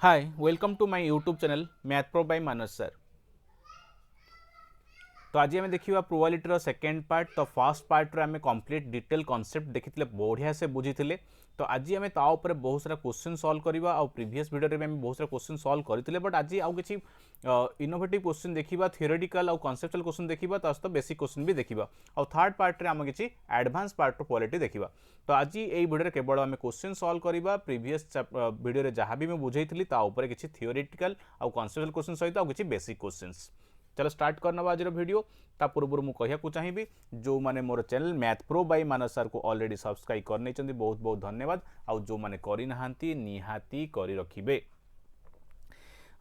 Hi, welcome to my YouTube channel Math Pro by Manas sir. तो आज आम देखा प्रोबेबिलिटी सेकेंड पार्ट। तो फर्स्ट पार्ट रे आम कंप्लीट डिटेल कॉन्सेप्ट देखी बढ़िया से बुझी। तो आज आम ताऊपर बहुत सारा क्वेश्चन सॉल्व करवा आ प्रीवियस वीडियो में बहुत सारा क्वेश्चन सॉल्व करते बट आज आउ किसी इनोवेटिव क्वेश्चन देखा थियोरेटिकल और कॉन्सेप्चुअल क्वेश्चन देखा ता सहित बेसिक क्वेश्चन भी देखा और थर्ड पार्ट रे आम किसी एडवांस पार्ट प्रोबेबिलिटी देखा। तो आज ये वीडियो केवल आम क्वेश्चन सॉल्व करवा प्रीवियस वीडियो जहाँ भी मुझे बुझे किसी थियोरेटिकल और कॉन्सेप्चुअल क्वेश्चन सहित और किसी बेसिक क्वेश्चंस। चलो स्टार्ट करना आज वीडियो। ता पूर्व मु कहूँ चाहिए जो मैंने मोर चैनल मैथ प्रो बाय मानस सर को ऑलरेडी सब्सक्राइब करने बहुत बहुत धन्यवाद। आउ जो मैंने करना निहाती करी रखिबे।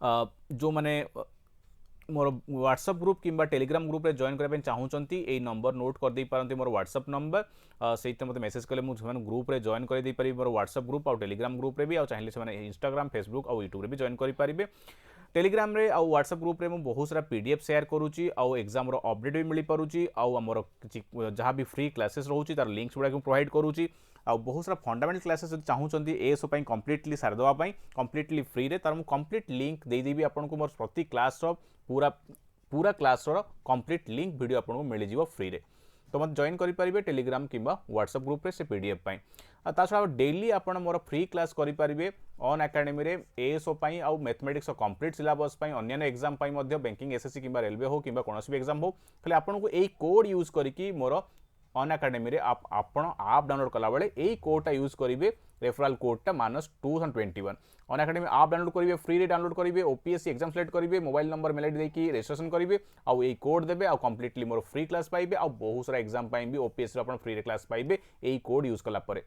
जो मैंने मोर व्हाट्सएप ग्रुप किंबा टेलीग्राम ग्रुप रे जॉइन करने चाहूँगी यही नंबर नोट कर दे पारंती मोर व्हाट्सएप नंबर से मत मेसेज कले मुझे ग्रुप रे जॉइन कर दे पारि मोर व्हाट्सएप ग्रुप और टेलीग्राम ग्रुप रे भी आ चाहिए से इंस्टाग्राम फेसबुक और यूट्यूब रे भी जॉइन करि पारिबे। टेलीग्राम रे आउ व्हाट्सएप ग्रुप रे बहुत सारा पीडीएफ शेयर करुच्ची आउ एग्जाम रो अपडेट भी मिल पारुची आउ हमर जहाँ भी फ्री क्लासेस रोची तार लिंक्स गुड़ा प्रोवाइड करुच्ची आउ बहुत सारा फंडामेंटल क्लासेस चाहूँगी एएसओ कम्प्लीटली सारदेवाई कम्प्लीटली फ्री रे तार कम्प्लीट लिंक देदेवी आपको मोर प्रति क्लास पूरा पूरा क्लास कम्प्लीट लिंक वीडियो आपको मिल जाव फ्री रे। तो मत जॉइन करेंगे टेलीग्राम किंबा व्हाट्सएप ग्रुप रे से पीडीएफ पाई ता छड़ा डेली आपण मोर फ्री क्लास करेंगे ऑन एकेडमी रे एएसओ पाई आउ मैथमेटिक्स कंप्लीट सिलेबस पाई अन्य एग्जाम पाई मध्य बैंकिंग एसएससी किंबा रेलवे हो किंबा कोनोसी भी एग्जाम हो खाली आपन को एई कोड यूज करके मोर ऑन एकेडमी रे आपण आप डाउनलोड कला बेले एई कोडटा यूज करेंगे रेफरल कोडटा -221 ऑन एकेडमी आप डाउनलोड करेंगे फ्री रे डाउनलोड करेंगे ओपीएससी एग्जाम सेलेक्ट करेंगे मोबाइल नंबर मेल आईडी देकी रजिस्ट्रेशन करेंगे आउ एई कोड देबे आउ कंप्लीटली मोर फ्री क्लास पाइबे आउ बहुत सारा एग्जाम पाई भी ओपीएससी आपण फ्री रे क्लास पाइबे एई कोड यूज कला परे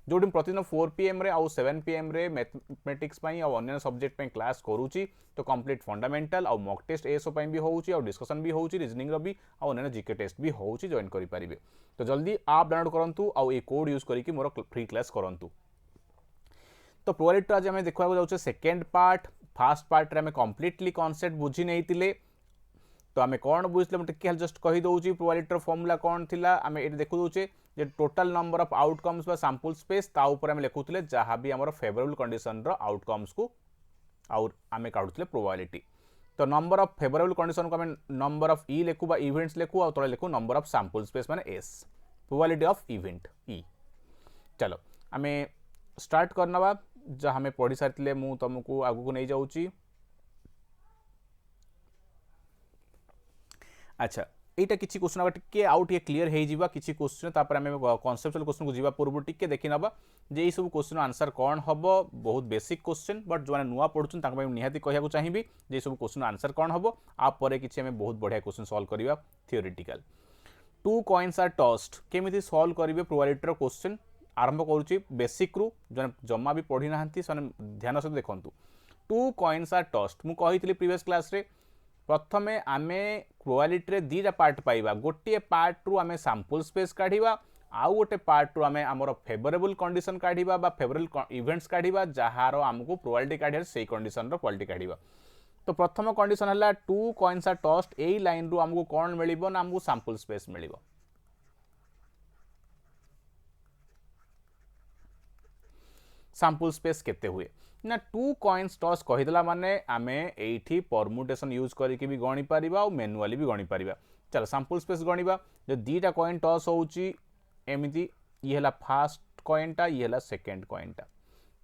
जो प्रतिदिन 4 PM रे आउ 7 PM रे मैथमेटिक्स पाई आउ अन्य सब्जेक्ट पाई क्लास करूची। तो कंप्लीट फंडामेंटल आउ मॉक टेस्ट एएसओ पाई भी होउची आउ डिस्कशन भी होउची रीजनिंग रो भी आउ अन्य जीके टेस्ट भी होउची जॉइन करि परिबे। तो जल्दी आप डाउनलोड करंतु आउ ए कोड यूज करके मोर फ्री क्लास करंतु। तो प्रोबेबिलिटी आज आम देखा जाऊँ सेकेंड पार्ट फास्ट पार्ट रे आम कम्प्लीटली कॉन्सेप्ट बुझी नहीं। तो आम कौन बुझे मुझे जस्ट कहीदे प्रोबेबिलिटी फॉर्मूला कौन थी आम ये देखु दूचे जे टोटल नंबर ऑफ आउटकम्स बा सैंपल स्पेस ता ऊपर आम लिखुले जहाँ भी आम फेवरेबल कंडीशन रो आउटकम्स को आम काढ़ुले प्रोबेबिलिटी। तो नंबर ऑफ फेवरेबल कंडीशन को आम नंबर ऑफ ई लिखु बा इवेंट्स लिखु आ तले लिखु नंबर ऑफ सैंपल स्पेस माने S probability of event E. चलो आम स्टार्ट करना जहाँ हमें पढ़ी सारी मु तुमको आगू नहीं जाऊँगी। अच्छा यहाँ किसी क्वेश्चन टे आउ टे क्लीयर हो किसी क्वेश्चन तापर आम कॉन्सेप्चुअल क्वेश्चन को जीवा पूर्व टे देखी ना जे सब क्वेश्चन आंसर कौन हम बहुत बेसिक क्वेश्चन बट जो नुआ पढ़ुन निहाती कहूँ चाहिए जे सब क्वेश्चन आंसर कौन हम आप किसी आम बहुत बढ़िया क्वेश्चन सॉल्व करवा थियोरेटिकल। 2 कॉइन्स आर टॉस्ड केमिति सॉल्व करेंगे प्रोबेबिलिटी क्वेश्चन आरंभ करुच्ची बेसिक रू जो जमा भी पढ़ी ना ध्यान सहित देखूँ। 2 कॉइन्स आर टॉस्ड मु कही प्रीवियस क्लास रे प्रथम आम प्रोबेबिलिटी रे दीटा पार्ट पाइबा गोटे पार्ट रु आम सैंपल स्पेस काढ़ा आउ गोटे पार्ट रु आम आमर फेवरेबल कंडीशन काढ़ा बा फेवरेबल इवेंट्स काढ़ा जार आमको प्रोबेबिलिटी काढ़ से कंडीशन रो प्रोबेबिलिटी काढ़ा। तो प्रथम कंडीशन है 2 कॉइन्स आर टॉस्ड यही लाइन रु आमको कौन मिलिबो ना आमको सैंपल स्पेस मिलिबो। सैंपल स्पेस केते हुए ना 2 कॉइन्स टॉस कहीदेला माने आमे एठी परमुटेशन यूज करके भी गणी पारिबा और मैनुअली भी गणी पारिबा। चलो सैंपल स्पेस गणिबा जो दीटा कॉइन टॉस होउची एमिति ये हला फर्स्ट कॉइनटा ये हला सेकंड कॉइनटा।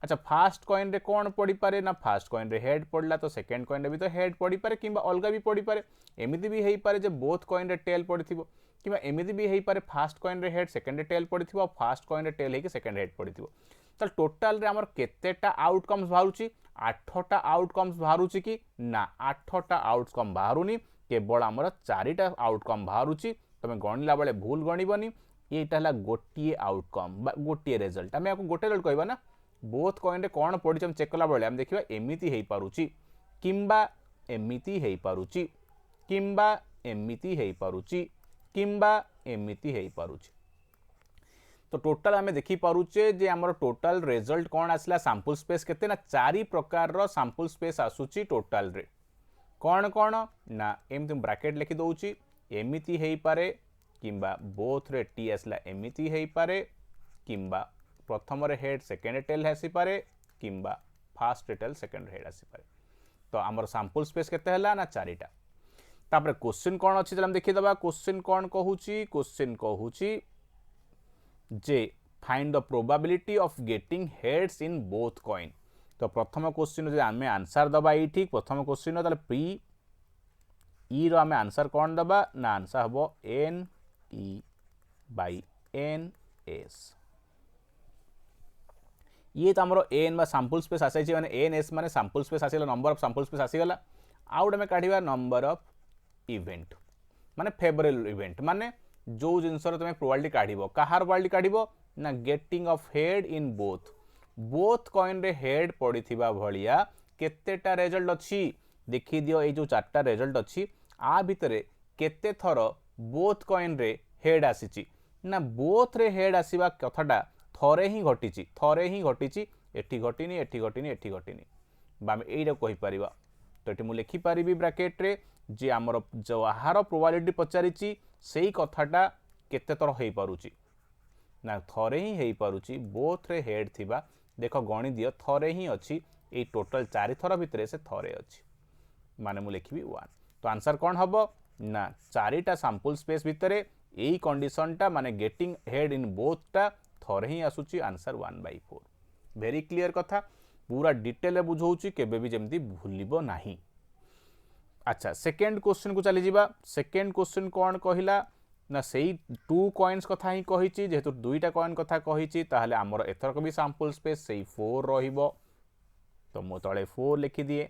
अच्छा फर्स्ट कॉइन रे कौन पड़ी पारे ना फर्स्ट कॉइन रे हेड पड़ला तो सेकंड कॉइन रे भी तो हेड पड़ी पारे किंबा अलगा भी पड़ी पारे एमिति भी हेई पारे जे बोथ कॉइन रे टेल पड़िथिबो किंबा एमिति भी हेई पारे फर्स्ट कॉइन रे हेड सेकंड रे टेल पड़िथिबो और फर्स्ट कॉइन रे टेल हेकी सेकंड हेड पड़िथिबो। तो टोटाल रे हमर केतेटा आउटकम्स बाहरुची 8टा आउटकम्स बाहरुची कि ना 8टा आउटकम बाहरुनी केवल हमर 4टा आउटकम बाहरुची। तमे गणिला बेले भूल गणिबनी एटा हला गोटिए आउटकम बा गोटिए रिजल्ट आमे आपको गोटे रिजल्ट कहबा ना बोथ कॉइन रे कोन पड़ी हम चेक कला बेले हम देखिबा एमिति हेई पारुची किंबा एमिति हेई पारुची किंबा एमिति हेई पारुची किंबा एमिति हेई पारुची। तो टोटाल आम देखिपे जे आमर टोटाल रिजल्ट कौन आसला सैंपल स्पेस केते ना 4 प्रकार रो सैंपल स्पेस आसुची टोटाल रे कौन कौन ना एमती ब्रैकेट लिखि दउची एमिति हेई पारे किंबा बोथ रे टी आसला एमिति हेई पारे किंबा प्रथम रे हेड सेकंड टेल हेसी पारे किंबा फास्ट टेल सेकेंड हेड आसी पारे तो आमर सैंपल स्पेस केते हला ना चारिटा तापर क्वेश्चन कौन अच्छी हम देखी दबा क्वेश्चन कौन कहूची क्वेश्चन कहूची जे find the probability of getting heads in both coin तो प्रथम क्वेश्चन जो आम आंसर दबा ये ठीक प्रथम क्वेश्चन ताले पी ई रो आम आंसर कौन दबा ना आंसर हम N E by N S ये तो आमर एन बा सैंपल स्पेस आसाई माने एन एस माने सैंपल स्पेस आसीगला नंबर ऑफ सैंपल स्पेस आसीगला आउट आम काढ़ा नंबर ऑफ इवेंट माने फेवरेबल इवेंट माने जो जिनस तुम प्रोबेबिलिटी काढ़ कहार प्रोबेबिलिटी काढ़ ना getting off head in both coin रे हेड पड़ी भाया केतेटा रिजल्ट अच्छी देखी दियो ये जो चार्टा रिजल्ट अच्छी आ भितर केते थर बोथ कॉइन रे हेड आसी ना बोथ रे हेड आसीबा कथाटा थरे ही घटी एठी घटिनी एठी घटिनी एठी घटिनी बामे एइरा कहि परिबा तो एठी मु लिखि परिबी ब्रैकेट रे जे हमर जो आहार प्रोबेबिलिटी पचारिची सेही कथाटा केते थर हेई पारुची ना थरे ही हेई पारुची बोथ रे हेड थिबा देख गणी दियो थरे ही अच्छी ए टोटल 4 थर भितर से थरे अच्छी माने मु लिखिबी 1 तो आंसर कौन हम ना 4टा सैंपल स्पेस भितर यही कंडीशनटा माने गेटिंग हेड इन बोथटा थरे ही आसुची आंसर 1/4 वेरी क्लियर कथा पूरा डिटेल बुझौची केबे भी जेमती भूलिबो नाही। अच्छा सेकेंड क्वेश्चन को चली जिबा सेकेंड क्वेश्चन कौन कहिला ना सेही 2 कॉइन्स कथा ही कहिची जेहेतु 2टा कॉइन कथा कहिची ताहले हमर एथरक भी सैंपल स्पेस सेही 4 रहिबो तो मो तळे 4 लिखि दिए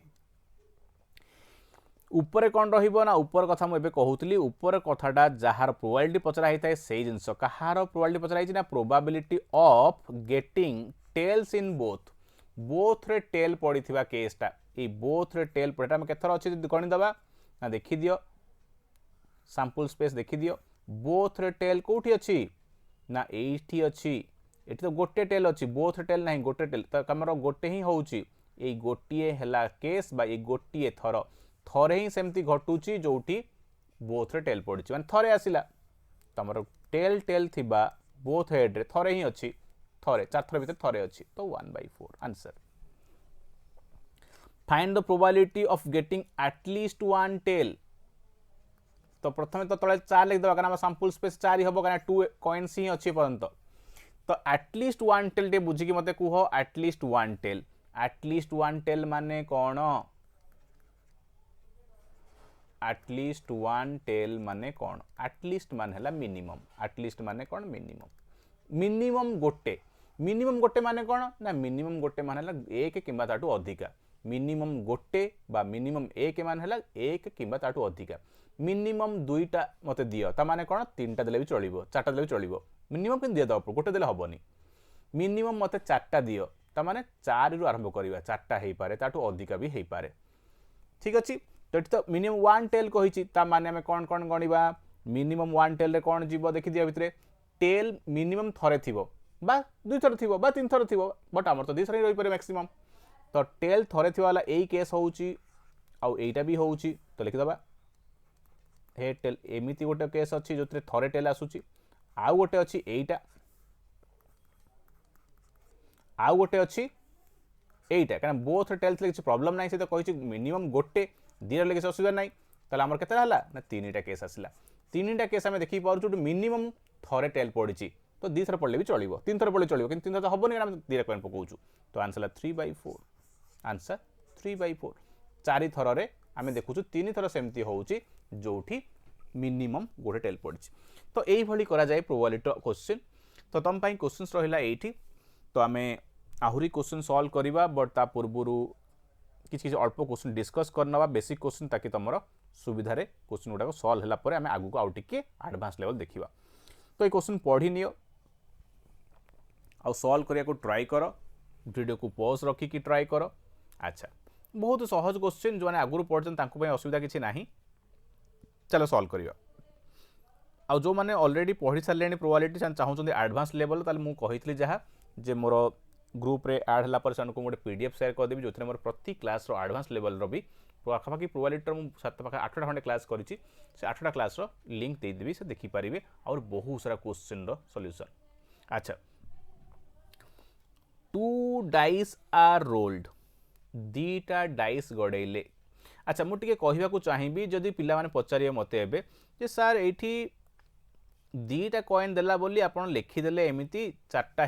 ऊपर कौन रहिबो ना ऊपर कथा मु एबे कहूतली ऊपर कथाटा जहार प्रोबेबिलिटी पचरा हिताए सेही जिंस कहार प्रोबेबिलिटी पचरा हिची ना probability of getting tails in both रे टेल पड़ीथिबा केसटा ए बोथ रे टेल पड़ेटा हम केथर अछि गणी दबा ना देखि दियो सैंपल स्पेस देखि दियो बोथ रे टेल कोठी अछि ना एठी अछि एठी तो गोटे टेल अछि बोथ रे टेल नाही गोटे टेल त हमर गोटे ही होउची ए गोटिए हला केस बा ए गोटिए थर थरे ही सेमती घटुची जोठी बोथ रे टेल पड़िची माने थरे आसिला तमर टेल टेल थिबा बोथ हेड रे थरे ही अछि थरे चार थर भीतर थरे अछि तो 1/4 answer. Find the probability of getting at least 1 tail तो प्रथमे तो तळे 4 लिख दबा कारण सैंपल स्पेस 4 ही हबो कारण 2 कॉइन्स ही अछि पर्यंत तो एटलीस्ट 1 टेल टे बुझी कि मते कुहो एटलीस्ट 1 टेल माने कोन एटलीस्ट 1 टेल माने कोन एटलीस्ट माने हला मिनिमम एटलीस्ट माने कोन मिनिमम गोटे माने कोन ना मिनिमम गोटे माने हला 1 किंबा ताटू अधिका मिनिमम गोटे बा मिनिमम 1 माने हला 1 किंबा ताटू अधिका मिनिमम 2टा मते दियो ता माने कोन 3टा देले भी चलिबो 4टा देले भी चलिबो मिनिमम किन दिया दो गोटे देले हबनी मिनिमम मते 4टा दियो ता माने 4 रु आरंभ करिवा 4टा हेई पारे ताटू अधिका भी हेई पारे ठीक अछि तो एठी तो मिनिमम 1 टेल कहिची ता माने हमें कोन गणिबा मिनिमम 1 टेल रे कोन जीवो देखि दिया भितरे टेल मिनिमम थरे थिबो बा 2 थर थिबो बा 3 थर थिबो बट हमर तो 2 थर ही रही पारे मैक्सिमम तो टेल थरे थिबा वाला एई केस होउची आउ एइटा भी होउची तो लिखि दबा हे टेल एमिति गोटे केस अछि जोतरे थरे टेल आसुची आउ गोटे अछि एइटा आउ गोटे अछि एइटा कारण बोथ टेल थे किसी प्रॉब्लम नाही से तो कहिची मिनिमम गोटे दिर ले किसी असुविधा नाही ताले हमर केते हला ना 3टा केस आसिला 3टा केस हम देखि पाउछु मिनिमम थरे टेल पड़िची तो 2 थर पड़ले भी चलिबो 3 थर पड़ले चलिबो किंतु 3 थर तो हबोनी कारण हम 2 कॉइन पकाउछु तो आंसर 3/4 आंसर 3/4 4 थर रे आमे देखुछु 3 थर सेमती होउची जोठी मिनिमम गोटे टेल पड़िची तो एई भली करा जाय प्रोबेबिलिटी क्वेश्चन तो तम पई क्वेश्चंस रहिला एठी तो आमे आहुरी क्वेश्चन सॉल्व करिबा बट ता पूर्वरु किछि अल्प क्वेश्चन डिस्कस करनबा बेसिक क्वेश्चन ताकि तमरो सुविधा रे क्वेश्चन गुडा को सॉल्व हला परे आमे आगु को आउट के एडवांस लेवल देखिबा तो ए क्वेश्चन पढ़ी नियो आ सॉल्व करिया को ट्राई करो वीडियो को पॉज रखी की ट्राई करो अच्छा बहुत सहज क्वेश्चन जो माने आगु पढ़छन तांको पय असुविधा किछि नाही चलो सॉल्व करियो आ जो माने ऑलरेडी पढ़ी सारलेनी प्रोबेबिलिटी चाहउछन एडवांस लेवल ताले मु कहितली जहा जे मोर ग्रुप रे ऐड हला पर सन को मोटे पीडीएफ शेयर कर देबी जोथरे मोर प्रति क्लास रो एडवांस लेवल रो भी पाखापाखि प्रोबेबिलिटी मु 7 पाखा 8टा खंडे क्लास करिछि से 8टा क्लास रो लिंक दे देबी से देखि परिबे और बहुत सारा क्वेश्चन रो सॉल्यूशन अच्छा 2 डाइस आर रोल्ड दीटा डाइस गड़ेले। अच्छा मुझे कहवाक चाहिए जदि पिला माने पचारे मत एबे जे सर एठी दीटा कॉइन देला बोली आपण लिखिदेले एमती चार्टा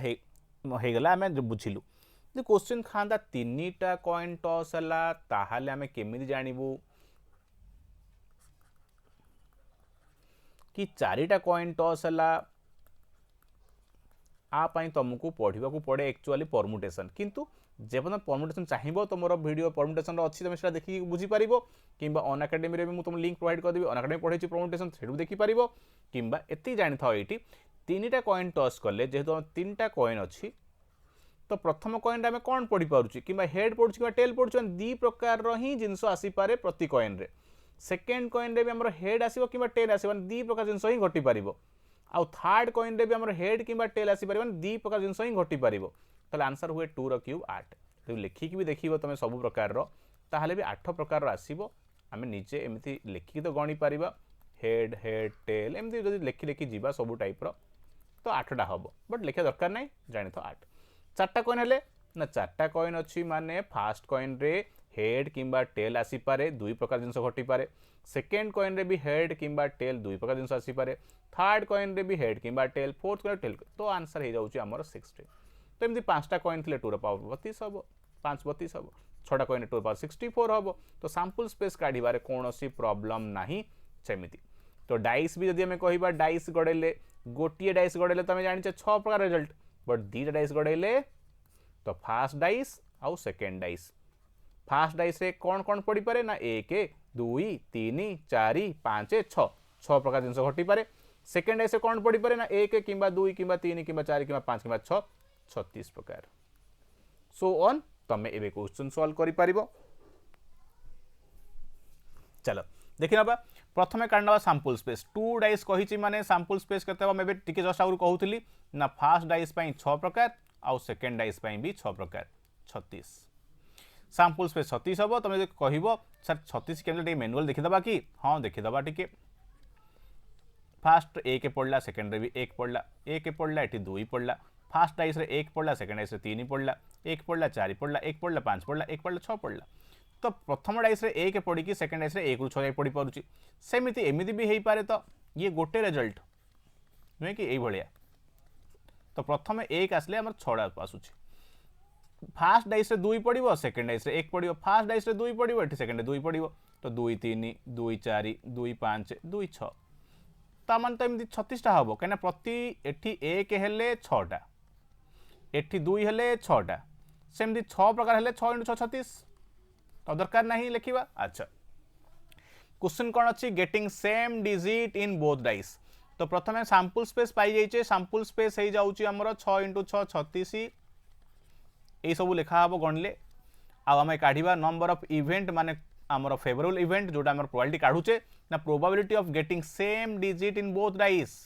होगला आम बुझिलु जो क्वेश्चन था तीनटा कॉइन टॉस है ताहले आम केमी जानबू कि चारिटा कॉइन टॉस है आपाई तुमको पढ़ा पड़े एक्चुअली परमुटेशन किंतु जेपन परमुटेशन चाहिए तो मोर वीडियो परमुटेशन अच्छी तुम देखिए बुझीपार कि अन अकाडेमी भी तुम लिंक प्रोवाइड करदेवी अन अकाडेमी पढ़े परमुटेशन से देखिपार कि एति जानी था ये तीनटा कॉइन टॉस कले जेहेतु तीनटा कॉइन अच्छी तो प्रथम कॉइन आम कौन पढ़ी पार्टी कि हेड पढ़ु कि टेल पढ़ु दी प्रकार ही जिनस आसीपे प्रति कॉइन रे सेकेंड कॉइन रे भी आम हेड आसो कि टेल आसो दी प्रकार जिनस ही घटी पार आउ थर्ड कॉइन रे भी आम हेड कि टेल आसीपर दी प्रकार जिनस ही घटी पार ताले आंसर हुए 2 रो क्यूब 8 तो लिखिकी भी देखिए तुम सब प्रकार ताहले भी 8 प्रकार आसीबो आम निजे एमती लिखिकी तो गणी पार हेड हेड टेल एमती जब लिखि लिखि जीवा सब टाइप तो 8टा हम बट लिखा दरकार ना जानी तो 8 4टा कॉइन हेले ना 4टा कॉइन अच्छी माने फास्ट कॉइन रे हेड किंबा टेल आसीपारे 2 प्रकार जिनस घटी पारे सेकेंड कॉइन रे भी हेड किंबा टेल 2 प्रकार जिनस आसीपारे थर्ड कॉइन रे भी हेड किंबा टेल फोर्थ कॉइन टेल तो आंसर हो जाउची हमर 60 तो एमती 5टा कॉइन थे 2 रो पावर 32 हम 5 32 हम 6टा कॉइन 2 रो पावर 64 हम तो सैंपल स्पेस काढ़िबारे कोनोसी प्रॉब्लम नाही सेमिति तो डाइस भी जदि हमें कहबा डाइस गड़ेले गोटिए डाइस गड़ेले तुम जानि 6 प्रकार रिजल्ट बट दीटा डाइस गड़ेले तो फास्ट डाइस आउ सेकेंड डाइस फास्ट डाइस रे कौन कौन पड़ी पारे ना 1 2 3 4 5 6 प्रकार जिनस घटी पारे सेकेंड डाइस रे कौन पड़ी पारे ना 1 किंबा 2 किंबा 3 किंबा 4 किंबा 5 किंबा 6 36 प्रकार सो ऑन तमे एबे क्वेश्चन सॉल्व करि पारिबो। चलो देखि नबा प्रथमे काढनबा सैंपल स्पेस 2 डाइस कहिछि माने सैंपल स्पेस केते हम एबे टिके जस्ट आगु कहउथली ना फास्ट डाइस पई 6 प्रकार आउ सेकेंड डाइस पई भी 6 प्रकार 36 सैंपल स्पेस 36 हम तुम जो कह सर 36 के मैनुअल देखीदबा कि हाँ देखीदबा टिके फास्ट 1 पड़ला सेकेंड रे भी 1 पड़ला 1 पड़ला एटी 2 पड़ला फास्ट डाइस रे 1 पड़ला सेकेंड डाइस रे 3 पड़ला 1 पड़ला 4 पड़ला 1 पड़ला 5 पड़ला 1 पड़ला 6 पड़ला तो प्रथम डाइस रे 1 पड़ी कि सेकेंड डाइस रे 1 रु 6 पड़ी पारुची सेमिति एमिति भी हेई पारे तो ये गोटे रिजल्ट नुहे कि एई भलिया तो प्रथम 1 आसले हमर 6टा आसुची फास्ट डाइस रे 2 पड़ो सेकेंड डाइस रे 1 पड़ो फास्ट डाइस रे 2 पड़ो ये सेकेंड 2 पड़ो तो 2 3 2 4 2 5 2 6 तामान तो एमती 36टा हम कहीं प्रति एठी 1 हेले 6टा एठी 2 हेले 6टा सेमती 6 प्रकार हेले 6 × 6 36 तो दरकार नहीं लिखा। अच्छा क्वेश्चन कौन अच्छी getting same digit in both dice तो प्रथम सैंपल स्पेस पाई जाइए सैंपल स्पेस हो जाउची हमर 6 × 6 36 यही सब लिखा हम गणले आम काढ़ा नंबर ऑफ इवेंट माने आमर फेवरेबल इवेंट जोटा आम प्रोबेबिलिटी काढ़ुचे ना probability of getting same digit in both dice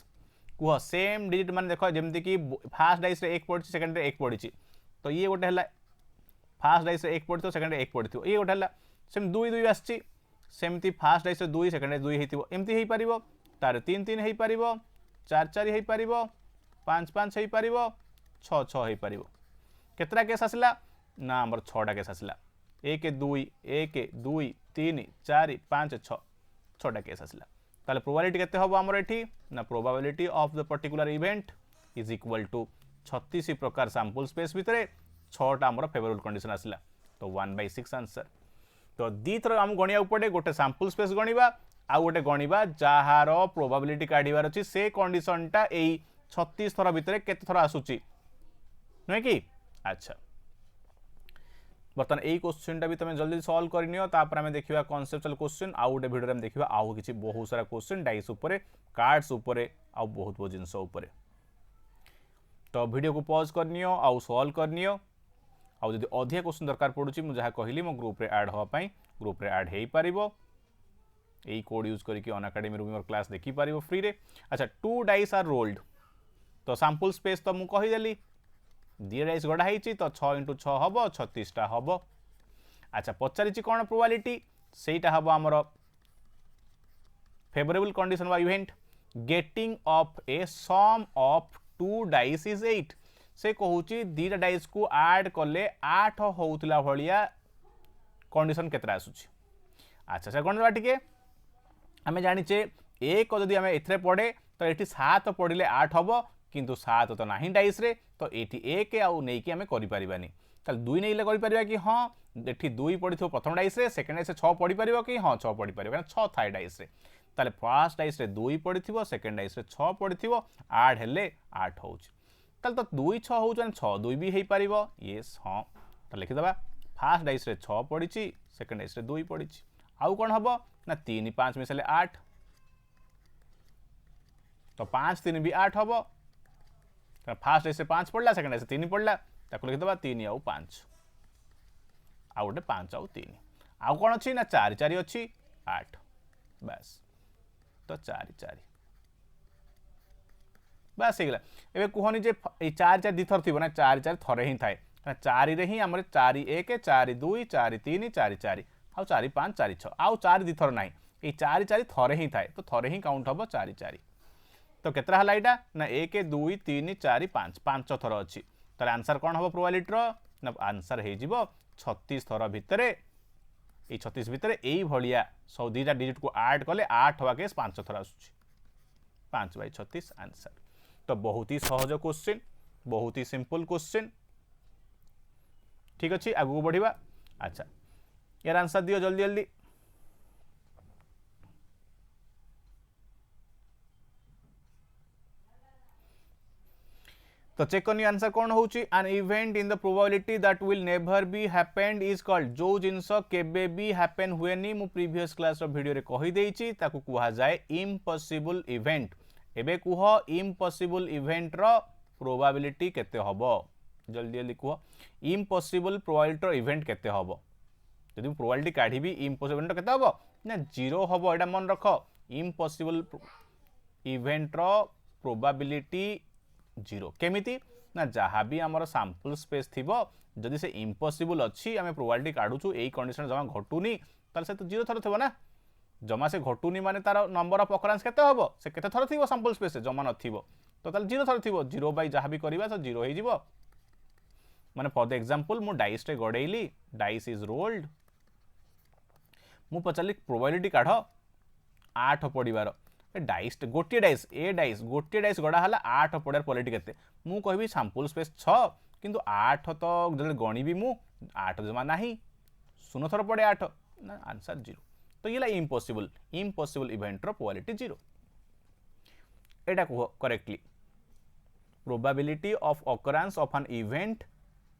कह सेम डिजिट माने देख जमती कि फास्ट डाइस रे 1 पड़ी सेकेंड रे 1 पड़ी तो ये गोटे है फास्ट डाइस रे 1 पड़ी सेकेंड रे 1 पड़ी ये गोटे है सेम 2 2 आसी सेमती फास्ट डाइस रे 2 सेकेंड रे 2 होइतिबो एमती हेई परिबो तार 3 3 हेई परिबो 4 4 हेई परिबो 5 5 हेई परिबो 6 6 हेई परिबो केतरा केस आसला ना हमर 6टा केस आसला 1 2 1 2 3 4 5 6 6टा केस आसला ताले प्रोबेबिलिटी केते हबो हमर एठी ना probability of the particular event is equal to 36 प्रकार सैंपल स्पेस भितरे 6टा हमर फेवरेबल कंडीशन आसला तो 1/6 आंसर तो दी थर हम गणिया पड़े गोटे सैंपल स्पेस गणिबा आ गोटे गणिबा जार प्रोबेबिलिटी काढ़ार अच्छी से कंडीशनटा एई 36 थर भितर केते थर आसुची नुहे कि। अच्छा बर्तमान यही क्वेश्चन टा भी तुम जल्दी सॉल्व करनियो तापर हमें देखिबा कॉन्सेप्चुअल क्वेश्चन आउ गोटे वीडियो में देखिबा आउ किछि बहुत सारा क्वेश्चन डाइस ऊपर कार्ड्स ऊपर आउ बहुत बहुत जिंस ऊपर तो वीडियो को पॉज करनियो आउ सॉल्व करनियो आउ जदि अधिक क्वेश्चन दरकार पड़ुची मु जहा कहली मो ग्रुप रे ऐड होवा पई ग्रुप रे ऐड हेई पारिबो एई कोड यूज करके अन अकाडेमी रूम क्लास देखि पारिबो फ्री रे। अच्छा 2 डाइस आर रोल्ड तो सैंपल स्पेस तो मु कहि देली दी डाइस गढ़ा होती तो 6 × 6 हम 36टा हम। अच्छा पचारि कौन प्रोबेबिलिटी सेटा हम आमर फेवरेबल कंडीशन बा event getting of a sum of 2 dice is 8 से कहूची 2टा डाइस को ऐड कले 8 होउतला भलिया कंडीशन केतरा आसुची अच्छा से कौन टे आम जाचे एक जदि आम ए पढ़े तो ये 7 पढ़ले 8 हम किंतु 7 तो ना डाइस रे तो ये एक आउ नहीं कि आम करें ताल 2 नहीं कर कि हाँ ये 2 पड़ी प्रथम डाइस रे सेकेंड डाइस 6 पढ़ी पार कि हाँ 6 पढ़ी पार 6 थाए डाइस रे ताले फर्स्ट डाइस रे 2 पड़ी सेकेंड डाइस रे 6 पड़ी आड हेले 8 हो तो 2 6 हो 6 2 भी हो पार येस हाँ तो लिखिदे फास्ट डाइस रे 6 पड़ी सेकेंड डाइस रे 2 पड़ी आउ कौन हम ना 3 5 मिसाले 8 तो 5 3 भी 8 हम फास्ट डाइस रे 5 पड़ला सेकेंड डाइस रे 3 पड़ला ताको लिखिदे 3 आउ 5 आउ गोटे 5 आउ 3 आउ कौन अच्छी ना 4 4 अच्छी 8 बस तो 4 4 बस हो गला एबे कहनी जे 4 4 दिथर थी ना 4 4 थरे ही थाए 4 रे ही आमर 4 1 4 2 4 3 4 4 आउ 4 5 4 6 आउ 4 दिथर ना ये 4 4 थरे ही थाए तो थरे ही काउंट हम 4 4 तो केतरा हला एटा ना 1 2 3 4 5 5 थर अच्छी तार आंसर कौन हम प्रोबेबिलिटी ना आंसर हो 36 थर भितर ये 36 भितर यही भाया सब दुईटा डिजिट को ऐड कले 8 हवा केस 5 थर आसुची 5/36 आंसर तो बहुत ही सहज क्वेश्चन बहुत ही सिंपल क्वेश्चन ठीक अच्छे आगू बढ़िया अच्छा यार आंसर दियो जल्दी जल्दी तो चेक करनी आंसर कौन होची an event in the probability that will never be happened is called जो जिनस केबे भी हैपेन हुएनी मु प्रीवियस क्लास रो वीडियो रे कहि देइची ताकू कुहा जाय इम्पॉसिबल इवेंट एबे कुह इम्पॉसिबल इवेंट रो प्रोबेबिलिटी केते हबो जल्दी जल्दी कुह इम्पॉसिबल प्रोबेबिलिटी रो इवेंट केते हबो जदि प्रोबेबिलिटी काढी भी इम्पॉसिबल इवेंट केते हबो ना 0 हबो एटा मन रख इम्पॉसिबल इवेंट रो प्रोबेबिलिटी 0 केमिति ना जहाँ भी आमर सैंपल स्पेस थिबो जदि से इम्पॉसिबल अच्छी आम प्रोबेबिलिटी काढुछु एई कंडीशन जमा घटुनी ताल से तो 0 थर थिबो ना जमा से घटुनी माने तार नंबर ऑफ अकरेंस केते हबो से केते थर थिबो सैंपल स्पेस से जमा नथिबो तो ताल 0 थर थिबो 0 बाय जहाँ भी करबा तो 0 हे जिवो माने फॉर द एग्जांपल मु डाइस रे गडेइली डाइस इज रोल्ड मु पचाली प्रोबेबिलिटी काढ 8 पड़ीबार डाइस गोटे डाइस ए डाइस गोटे डाइस गड़ा हला 8 पड़ार प्रोबेबिलिटी केते मु कहबी सैंपल स्पेस 6 किंतु 8 तो जले गणिबी मु 8 जमा नाही 0 थर पड़े 8 ना आंसर 0 तो ये इम्पॉसिबल इवेंट रो प्रोबेबिलिटी 0 एटा कहो correctly probability of occurrence of an event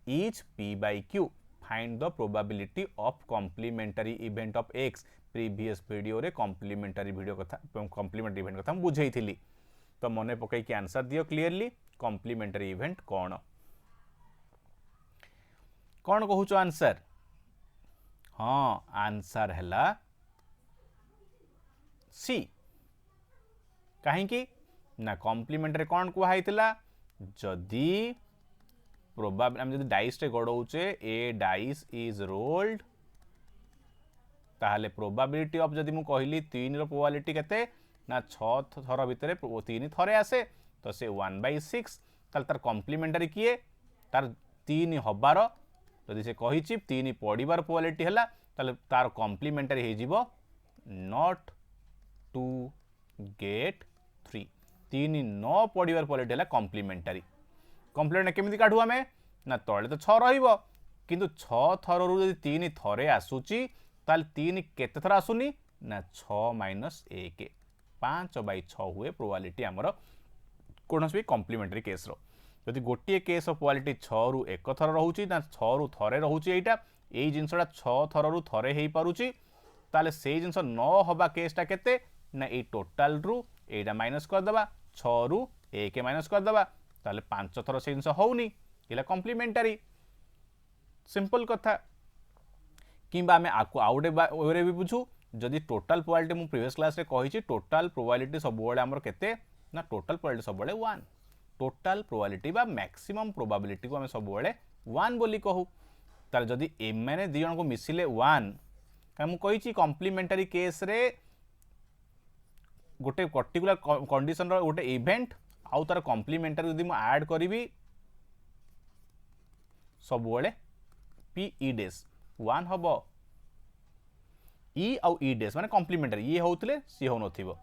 is p/q find the probability of complementary event of x previous video रे कॉम्प्लीमेंटरी वीडियो कथा कॉम्प्लीमेंटरी इवेंट कथा बुझे थी तो मन पकई कि आंसर दियो क्लियरली कॉम्प्लीमेंटरी इवेंट कौन कौन कहूच आंसर हाँ आंसर हैला सी कहीं ना कॉम्प्लीमेंटरी कौन कहला जदि प्रोबेबिलिटी हम जदि डाइस रे गड़ौचे ए डाइस इज रोल्ड ताहले प्रोबेबिलिटी ऑफ जदि मु कहली 3 रो प्रोबेबिलिटी केते ना 6 थर भितर 3 थरे आसे तो से 1/6 ताल तार कॉम्प्लीमेंटरी किए तार 3 हबार जदि से कहिछि 3 पड़ीबार प्रोबेबिलिटी हला ताले तार कॉम्प्लीमेंटरी हे जिवो नॉट टू गेट 3 3 न पड़ीबार प्रोबेबिलिटी हला कॉम्प्लीमेंटरी केमिति काढू आमे ना तळे तो 6 रहिबो किंतु 6 थर रु जदि 3 थरे आसुची ताल 3 केते थर आसुनी ना 6 - 1 5/6 हुए प्रोबेबिलिटी आमर कौन भी कॉम्प्लीमेंटरी केस रो जदि गोटे केस प्रोबेबिलिटी 6 रु 1 थर रहउची ना 6 रु थरे रहउची एटा एई जिंसटा 6 थर रु थरे हेई पारुची ताले सेई जिंस न होबा केसटा केते ना ए टोटल रु एटा माइनस कर दबा 6 रु 1 माइनस कर दबा ताले 5 थर से जिंस होउनी एला कॉम्प्लीमेंटरी सिंपल कथा किंबा आमे आउटे वे भी बुझू जदि टोटल प्रोबेबिलिटी मु प्रीवियस क्लास रे कहिछि टोटल प्रोबेबिलिटी सब बेले हमर केते ना टोटल प्रोबेबिलिटी सब बेले 1 टोटल प्रोबेबिलिटी बा मैक्सिमम प्रोबेबिलिटी को हमें सब बेले 1 बोली कहू तार जदि एम माने दि जन को मिसिले 1 का मु कहिछि कॉम्प्लीमेंटरी केस रे गोटे पर्टिकुलर कंडीशन रो गोटे इवेंट आउ तार कॉम्प्लीमेंटरी जदि मु ऐड करिवि सब बेले पी ई डेस 1 हबो ई आउ ई डेज माने कॉम्प्लीमेंटरी ये होउतले सी हो नथिबो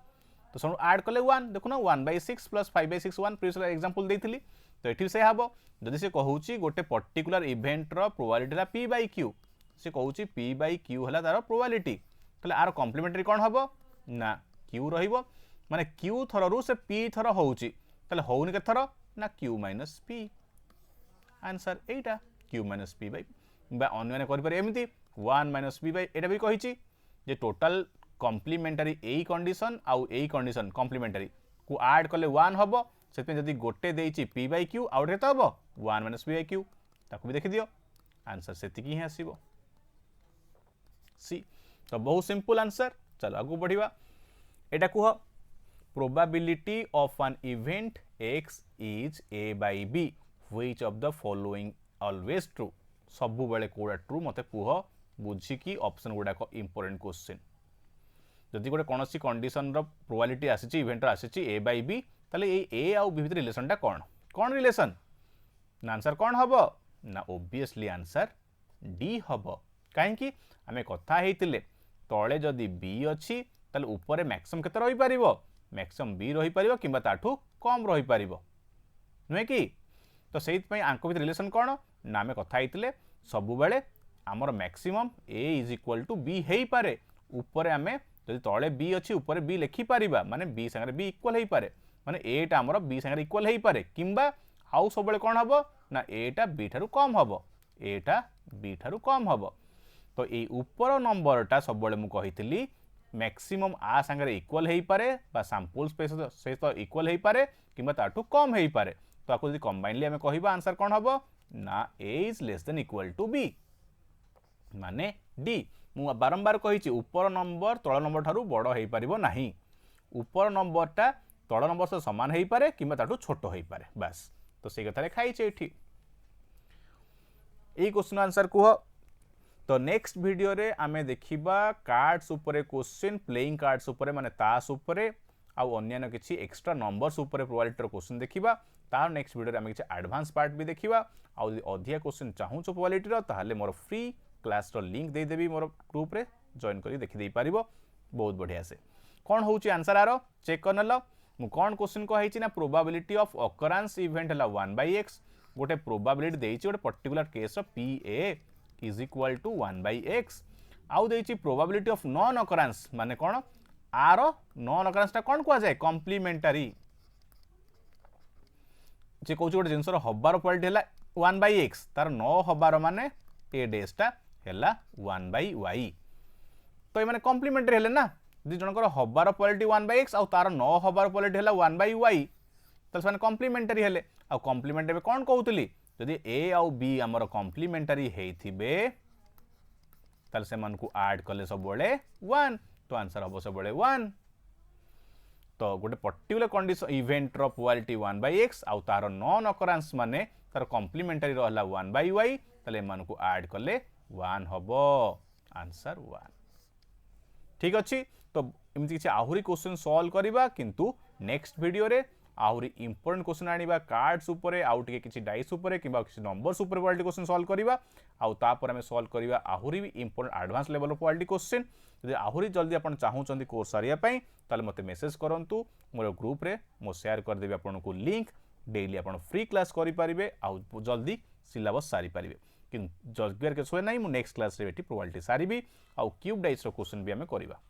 तो सब ऐड कले 1 देखुना 1/6 प्लस 5/6 1 प्रीवियस एग्जांपल देइथिली तो एठी से हबो जदि से कहूची गोटे पर्टिकुलर इवेंट रो प्रोबेबिलिटी ला p/q से कहूची p/q हला तार प्रोबेबिलिटी तले आर कॉम्प्लीमेंटरी कोन हबो ना q रहिबो माने q थररु से p थर होउची तले होउनी के थर ना q - p आंसर एटा q - p बा अन्य माने करि पारे एमिति 1 - p एटा भी कहिची जे टोटल कॉम्प्लीमेंटरी एई कंडीशन आउ एई कंडीशन कॉम्प्लीमेंटरी को ऐड कले 1 हबो सेते जदी गोटे देइची p/q आउट केते हबो 1 - p/q ताको भी देखि दियो आंसर सेति की ही आसीबो सी तो बहुत सिंपल आंसर चलो आगु बढ़िबा एटा कुह probability of an event x is a/b which of the following always true सबु बेले कोडा ट्रू मते कुह बुझी की ऑप्शन गुडा को इंपोर्टेंट क्वेश्चन जदि गोटे कोनोसी कंडीशन रो प्रोबेबिलिटी आसीची इवेंट रो आसीची a/b तले ए आउ बी भितर रिलेशन टा कोन रिलेशन ना आंसर कोन हबो ना ऑब्वियसली आंसर डी हबो काहे कि हमें कथा हेतिले तळे जदि b अछि तले ऊपर मैक्सिमम केते रहि परिबो मैक्सिमम b रहि परिबो किबा ताठू कम रहि परिबो नुहे कि तो सेहित पई आंको भितर रिलेशन कोन ना हमें कथा हेतिले सबु बेले हमर मैक्सिमम a = b हेई पारे ऊपर हमें जदि तळे b अछि ऊपर b लिखि परिबा माने b संगे b इक्वल हेई पारे माने a टा हमर b संगे इक्वल हेई पारे किबा आउ सब बेले कोन हबो ना a टा b थारु कम हबो a टा b थारु कम हबो तो ए ऊपर नंबर टा सब बेले मु कहितली मैक्सिमम आ संगे इक्वल हेई पारे बा सैंपल स्पेस से तो इक्वल हेई पारे किबा ताठू कम हेई पारे तो आको जदि कंबाइनली हमें कहिबा आंसर कोन हबो ना a is less than equal to b माने d मु बारंबार कहिछि ऊपर नंबर तळ नंबर थारु बड़ हेई परिबो नाही ऊपर नंबर टा तळ नंबर से समान हेई पारे किबा ताठू छोटो हेई पारे बस तो से कथा रे खाइछि एठी ए क्वेश्चन आंसर कुह तो नेक्स्ट वीडियो रे आमे देखिबा कार्ड्स ऊपर क्वेश्चन प्लेइंग कार्ड्स ऊपर माने तास ऊपर आ अन्य किछि एक्स्ट्रा नंबर्स ऊपर प्रोबेबिलिटी रो क्वेश्चन देखिबा तार नेक्स्ट वीडियो रे आमे किछि एडवांस पार्ट भी देखिबा आ यदि अधिया क्वेश्चन चाहू छ प्रोबेबिलिटी रो ताहाले मोर फ्री क्लास रो लिंक दे देबी मोर ग्रुप रे जॉइन करी देखि देई पारिबो बहुत बढ़िया से कोन होउची आंसर आरो चेक करनलो मु कोन क्वेश्चन को हेछि ना प्रोबेबिलिटी ऑफ ऑकरेंस इवेंट हला 1/x गोटे प्रोबेबिलिटी देइछि गोटे पर्टिकुलर केस रो pa is equal to 1/x आउ देइछि प्रोबेबिलिटी ऑफ नॉन ऑकरेंस माने कोन आर नॉन ऑकरेंस ता कोन को जाय कॉम्प्लीमेंटरी जे कहूछि गोटे जिंसर हबार प्रोबेबिलिटी हला 1/x तार न हबार माने a डेस ता हला 1/y तो ए माने कॉम्प्लीमेंटरी हेले ना दि जनकर हबार प्रोबेबिलिटी 1/x आउ तार न हबार प्रोबेबिलिटी हला 1/y तो से माने कॉम्प्लीमेंटरी हेले आ कॉम्प्लीमेंटरी कोन कहउतली जदि a आउ b हमर कॉम्प्लीमेंटरी हेइथिबे ताल से मन को ऐड कले सब बळे 1 तो आंसर हबो सब बळे 1 तो गोटे पर्टिकुलर कंडीशन इवेंट रो प्रोबेबिलिटी 1/x आउ तार नॉन ऑकरेंस माने तार कॉम्प्लीमेंटरी रहला 1/y ताले मन को ऐड कले 1 हबो आंसर 1 ठीक अछि तो एमति कि आहुरी क्वेश्चन सॉल्व करिबा किंतु नेक्स्ट वीडियो रे आहुरी इंपोर्टेंट क्वेश्चन आनिबा कार्ड्स ऊपर आउ टिके किछि डाइस ऊपर किबा किछि नंबर्स ऊपर प्रोबेबिलिटी क्वेश्चन सॉल्व करिबा आउ तापर हमें सॉल्व करिबा आहुरी भी important advance level of probability question यदि आहुरी जल्दी आपण चाहूचंदी कोर्स सारिया पई ताले मते मेसेज करंतु मोर ग्रुप रे मो शेयर कर देबी आपण को लिंक डेली आपण फ्री क्लास करि परिबे आउ जल्दी सिलेबस सारी परिबे कि जल्दी के सोय नाही मु नेक्स्ट क्लास रे बेटी प्रोबेबिलिटी सारीबी आउ क्यूब डाइस रो क्वेश्चन भी हमें करिबा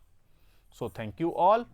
सो थैंक यू ऑल